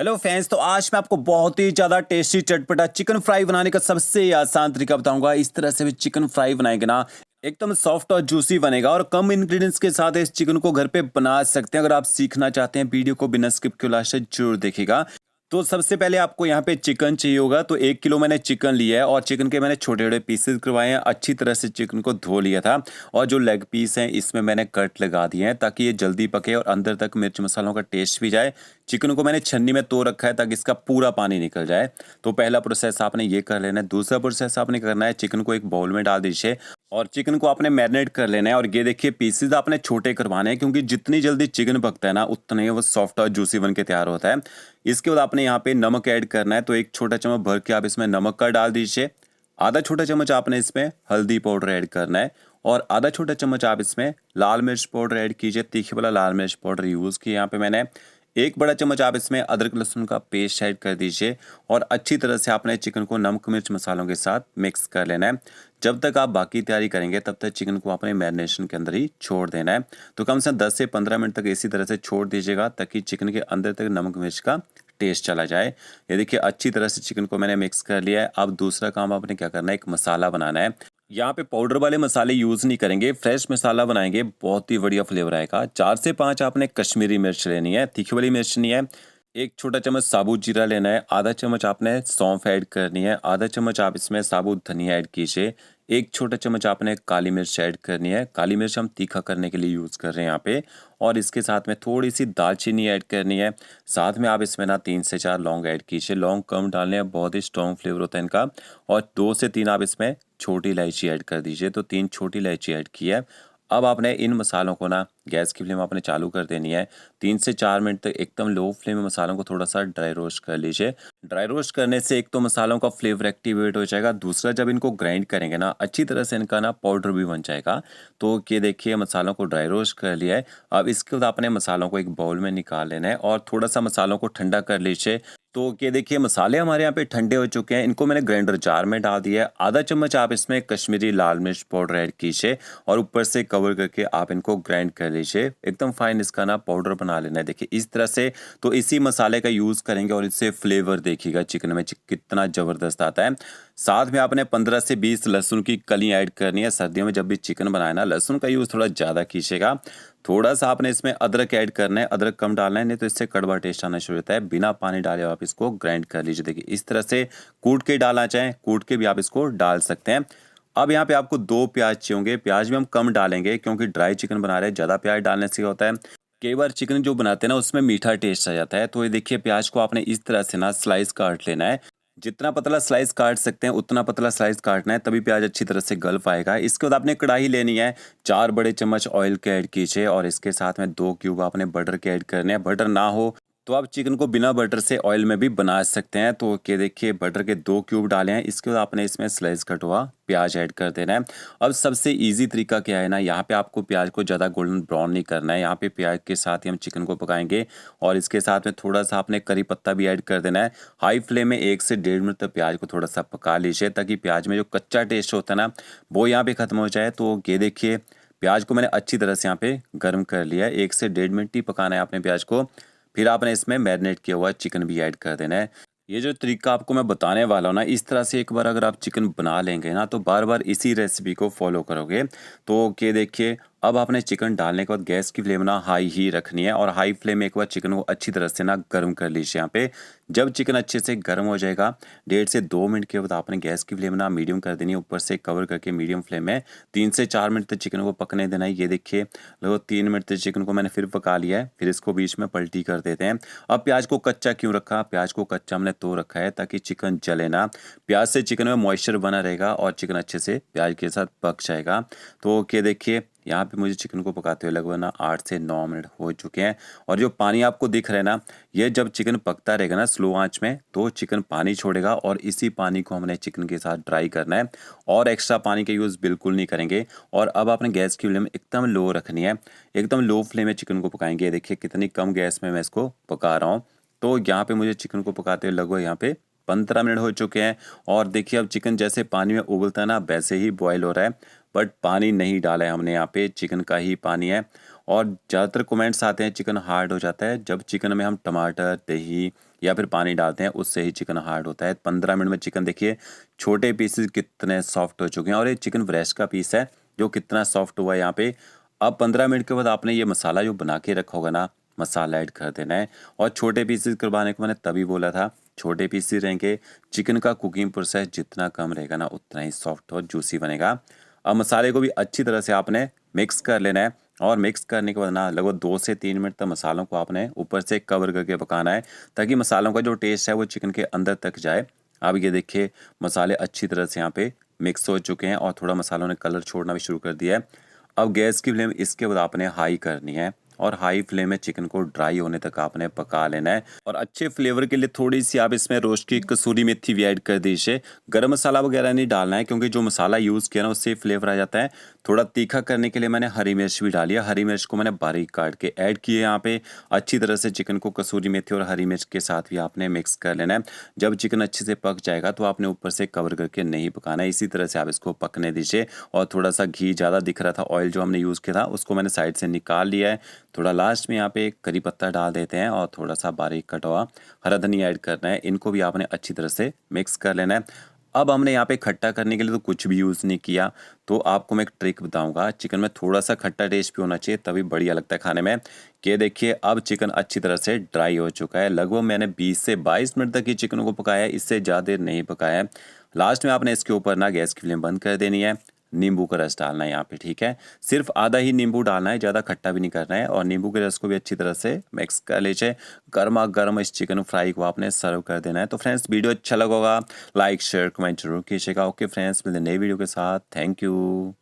Hello friends, तो आज मैं आपको बहुत ही ज़्यादा टेस्टी चटपटा चिकन फ्राई बनाने का सबसे आसान तरीका बताऊंगा। इस तरह से भी चिकन फ्राई बनाएंगे ना, एकदम सॉफ्ट और जूसी बनेगा और कम इंग्रेडिएंट्स के साथ इस चिकन को घर पे बना सकते हैं। अगर आप सीखना चाहते हैं, वीडियो को बिना स्किप के लास्ट तक जरूर देखिएगा। तो सबसे पहले आपको यहाँ पे चिकन चाहिए होगा। तो 1 किलो मैंने चिकन लिया है और चिकन के मैंने छोटे छोटे पीसेस करवाए हैं। अच्छी तरह से चिकन को धो लिया था और जो लेग पीस हैं इसमें मैंने कट लगा दिए हैं ताकि ये जल्दी पके और अंदर तक मिर्च मसालों का टेस्ट भी जाए। चिकन को मैंने छन्नी में तोड़ रखा है ताकि इसका पूरा पानी निकल जाए। तो पहला प्रोसेस आपने ये कर लेना है। दूसरा प्रोसेस आपने करना है, चिकन को एक बाउल में डाल दीजिए और चिकन को आपने मैरिनेट कर लेना है। और ये देखिए, पीसेस आपने छोटे करवाने हैं क्योंकि जितनी जल्दी चिकन पकता है ना उतना ही वो सॉफ्ट और जूसी बन के तैयार होता है। इसके बाद आपने यहाँ पे नमक ऐड करना है। तो 1 छोटा चम्मच भर के आप इसमें नमक का डाल दीजिए। आधा छोटा चम्मच आपने इसमें हल्दी पाउडर ऐड करना है और आधा छोटा चम्मच आप इसमें लाल मिर्च पाउडर ऐड कीजिए। तीखे वाला लाल मिर्च पाउडर यूज़ किया यहाँ पे मैंने। 1 बड़ा चम्मच आप इसमें अदरक लहसुन का पेस्ट ऐड कर दीजिए और अच्छी तरह से आपने चिकन को नमक मिर्च मसालों के साथ मिक्स कर लेना है। जब तक आप बाकी तैयारी करेंगे तब तक चिकन को आपने मैरिनेशन के अंदर ही छोड़ देना है। तो कम से कम 10 से 15 मिनट तक इसी तरह से छोड़ दीजिएगा ताकि चिकन के अंदर तक नमक मिर्च का टेस्ट चला जाए। ये देखिए, अच्छी तरह से चिकन को मैंने मिक्स कर लिया है। अब दूसरा काम आपने क्या करना है, एक मसाला बनाना है। यहाँ पे पाउडर वाले मसाले यूज़ नहीं करेंगे, फ्रेश मसाला बनाएंगे, बहुत ही बढ़िया फ्लेवर आएगा। 4 से 5 आपने कश्मीरी मिर्च लेनी है, तीखी वाली मिर्च नहीं है। 1 छोटा चम्मच साबुत जीरा लेना है। आधा चम्मच आपने सौंफ ऐड करनी है। आधा चम्मच आप इसमें साबुत धनिया ऐड कीजिए। 1 छोटा चम्मच आपने काली मिर्च ऐड करनी है। काली मिर्च हम तीखा करने के लिए यूज़ कर रहे हैं यहाँ पे। और इसके साथ में थोड़ी सी दालचीनी ऐड करनी है। साथ में आप इसमें ना 3 से 4 लौंग ऐड कीजिए। लौंग कम डालने हैं, बहुत ही स्ट्रॉन्ग फ्लेवर होता है इनका। और 2 से 3 आप इसमें छोटी इलायची ऐड कर दीजिए। तो 3 छोटी इलायची ऐड की है। अब आपने इन मसालों को ना गैस की फ्लेम आपने चालू कर देनी है। 3 से 4 मिनट तक एकदम लो फ्लेम में मसालों को थोड़ा सा ड्राई रोस्ट कर लीजिए। ड्राई रोस्ट करने से एक तो मसालों का फ्लेवर एक्टिवेट हो जाएगा, दूसरा जब इनको ग्राइंड करेंगे ना अच्छी तरह से इनका ना पाउडर भी बन जाएगा। तो ये देखिए, मसालों को ड्राई रोस्ट कर लिया है। अब इसके बाद आपने मसालों को एक बाउल में निकाल लेना है और थोड़ा सा मसालों को ठंडा कर लीजिए। तो ये देखिए, मसाले हमारे यहाँ पे ठंडे हो चुके हैं। इनको मैंने ग्राइंडर जार में डाल दिया है। आधा चम्मच आप इसमें कश्मीरी लाल मिर्च पाउडर ऐड कीजिए और ऊपर से कवर करके आप इनको ग्राइंड कर लीजिए। एकदम फाइन इसका ना पाउडर बना लेना है। देखिए इस तरह से। तो इसी मसाले का यूज़ करेंगे और इससे फ्लेवर देखिएगा चिकन में कितना ज़बरदस्त आता है। साथ में आपने 15 से 20 लहसुन की कली ऐड करनी है। सर्दियों में जब भी चिकन बनाए ना, लहसुन का यूज़ थोड़ा ज़्यादा कीजिएगा। थोड़ा सा आपने इसमें अदरक ऐड करना है। अदरक कम डालना है, नहीं तो इससे कड़वा टेस्ट आना शुरू होता है। बिना पानी डाले आप इसको ग्राइंड कर लीजिए। देखिए इस तरह से कूट के डालना चाहें, कूट के भी आप इसको डाल सकते हैं। अब यहाँ पे आपको 2 प्याज चाहिए होंगे। प्याज भी हम कम डालेंगे क्योंकि ड्राई चिकन बना रहे हैं। ज़्यादा प्याज डालने से होता है, कई बार चिकन जो बनाते हैं ना उसमें मीठा टेस्ट आ जाता है। तो ये देखिए, प्याज को आपने इस तरह से ना स्लाइस काट लेना है। जितना पतला स्लाइस काट सकते हैं उतना पतला स्लाइस काटना है, तभी प्याज अच्छी तरह से गल पाएगा। इसके बाद आपने कढ़ाई लेनी है। 4 बड़े चम्मच ऑयल के ऐड कीजिए और इसके साथ में 2 क्यूब आपने बटर के ऐड करने हैं। बटर ना हो तो आप चिकन को बिना बटर से ऑयल में भी बना सकते हैं। तो ये देखिए, बटर के 2 क्यूब डाले हैं। इसके बाद आपने इसमें स्लाइस कट हुआ प्याज ऐड कर देना है। अब सबसे इजी तरीका क्या है ना, यहाँ पे आपको प्याज को ज़्यादा गोल्डन ब्राउन नहीं करना है। यहाँ पे प्याज के साथ ही हम चिकन को पकाएंगे और इसके साथ में थोड़ा सा आपने करी पत्ता भी ऐड कर देना है। हाई फ्लेम में 1 से 1.5 मिनट तक प्याज को थोड़ा सा पका लीजिए ताकि प्याज में जो कच्चा टेस्ट होता है ना वो यहाँ पे ख़त्म हो जाए। तो ये देखिए, प्याज को मैंने अच्छी तरह से यहाँ पे गर्म कर लिया है। 1 से 1.5 मिनट ही पकाना है आपने प्याज को। फिर आपने इसमें मैरिनेट किया हुआ चिकन भी ऐड कर देना है। ये जो तरीका आपको मैं बताने वाला हूँ ना, इस तरह से एक बार अगर आप चिकन बना लेंगे ना तो बार बार इसी रेसिपी को फॉलो करोगे। तो ये देखिए, अब आपने चिकन डालने के बाद गैस की फ्लेम ना हाई ही रखनी है और हाई फ्लेम में एक बार चिकन को अच्छी तरह से ना गर्म कर लीजिए। यहाँ पे जब चिकन अच्छे से गर्म हो जाएगा 1.5 से 2 मिनट के बाद आपने गैस की फ्लेम ना मीडियम कर देनी है। ऊपर से कवर करके मीडियम फ्लेम में 3 से 4 मिनट तक चिकन को पकने देना है। ये देखिए, लगभग 3 मिनट तक चिकन को मैंने फिर पका लिया है। फिर इसको बीच में पलटी कर देते हैं। अब प्याज को कच्चा क्यों रखा? प्याज को कच्चा हमने तो रखा है ताकि चिकन जले ना। प्याज से चिकन में मॉइस्चर बना रहेगा और चिकन अच्छे से प्याज के साथ पक जाएगा। तो ये देखिए, यहाँ पे मुझे चिकन को पकाते हुए लगभग ना 8 से 9 मिनट हो चुके हैं। और जो पानी आपको दिख रहा है ना, ये जब चिकन पकता रहेगा ना स्लो आंच में तो चिकन पानी छोड़ेगा और इसी पानी को हमने चिकन के साथ ड्राई करना है और एक्स्ट्रा पानी का यूज़ बिल्कुल नहीं करेंगे। और अब आपने गैस की फ्लेम एकदम लो रखनी है। एकदम लो फ्लेम में चिकन को पकाएंगे। देखिए कितनी कम गैस में मैं इसको पका रहा हूँ। तो यहाँ पे मुझे चिकन को पकाते हुए लगभग यहाँ पे 15 मिनट हो चुके हैं। और देखिए, अब चिकन जैसे पानी में उबलता है ना वैसे ही बॉयल हो रहा है। बट पानी नहीं डाला है हमने, यहाँ पे चिकन का ही पानी है। और ज़्यादातर कमेंट्स आते हैं चिकन हार्ड हो जाता है, जब चिकन में हम टमाटर, दही या फिर पानी डालते हैं उससे ही चिकन हार्ड होता है। 15 मिनट में चिकन देखिए छोटे पीसेस कितने सॉफ्ट हो चुके हैं, और ये चिकन ब्रेस्ट का पीस है जो कितना सॉफ्ट हुआ है यहाँ पे। अब 15 मिनट के बाद आपने ये मसाला जो बना के रखा होगा ना, मसाला ऐड कर देना है। और छोटे पीसेस करवाने को मैंने तभी बोला था, छोटे पीस ही रहेंगे, चिकन का कुकिंग प्रोसेस जितना कम रहेगा ना उतना ही सॉफ्ट और जूसी बनेगा। अब मसाले को भी अच्छी तरह से आपने मिक्स कर लेना है, और मिक्स करने के बाद ना लगभग 2 से 3 मिनट तक मसालों को आपने ऊपर से कवर करके पकाना है, ताकि मसालों का जो टेस्ट है वो चिकन के अंदर तक जाए। अब ये देखिए मसाले अच्छी तरह से यहाँ पे मिक्स हो चुके हैं, और थोड़ा मसालों ने कलर छोड़ना भी शुरू कर दिया है। अब गैस की फ्लेम इसके बाद आपने हाई करनी है, और हाई फ्लेम में चिकन को ड्राई होने तक आपने पका लेना है। और अच्छे फ्लेवर के लिए थोड़ी सी आप इसमें रोस्ट की कसूरी मेथी भी ऐड कर दीजिए। गरम मसाला वगैरह नहीं डालना है, क्योंकि जो मसाला यूज़ किया ना उससे फ्लेवर आ जाता है। थोड़ा तीखा करने के लिए मैंने हरी मिर्च भी डाली है, हरी मिर्च को मैंने बारीक काट के ऐड की है यहाँ पे। अच्छी तरह से चिकन को कसूरी मेथी और हरी मिर्च के साथ भी आपने मिक्स कर लेना है। जब चिकन अच्छे से पक जाएगा तो आपने ऊपर से कवर करके नहीं पकाना है, इसी तरह से आप इसको पकने दीजिए। और थोड़ा सा घी ज़्यादा दिख रहा था, ऑयल जो हमने यूज़ किया था उसको मैंने साइड से निकाल लिया है। थोड़ा लास्ट में यहाँ पे एक करी पत्ता डाल देते हैं, और थोड़ा सा बारीक कटा हुआ हरा धनिया ऐड करना है। इनको भी आपने अच्छी तरह से मिक्स कर लेना है। अब हमने यहाँ पे खट्टा करने के लिए तो कुछ भी यूज़ नहीं किया, तो आपको मैं एक ट्रिक बताऊंगा। चिकन में थोड़ा सा खट्टा टेस्ट भी होना चाहिए, तभी बढ़िया लगता है खाने में। कि देखिए अब चिकन अच्छी तरह से ड्राई हो चुका है, लगभग मैंने 20 से 22 मिनट तक ही चिकन को पकाया है, इससे ज़्यादा देर नहीं पकाया है। लास्ट में आपने इसके ऊपर ना गैस की फ्लेम बंद कर देनी है, नींबू का रस डालना है यहाँ पे, ठीक है। सिर्फ आधा ही नींबू डालना है, ज़्यादा खट्टा भी नहीं करना है। और नींबू के रस को भी अच्छी तरह से मिक्स कर लीजिए। गर्मा गर्म इस चिकन फ्राई को आपने सर्व कर देना है। तो फ्रेंड्स वीडियो अच्छा लगा होगा, लाइक शेयर कमेंट जरूर कीजिएगा। ओके फ्रेंड्स, मिलते हैं नई वीडियो के साथ। Thank you.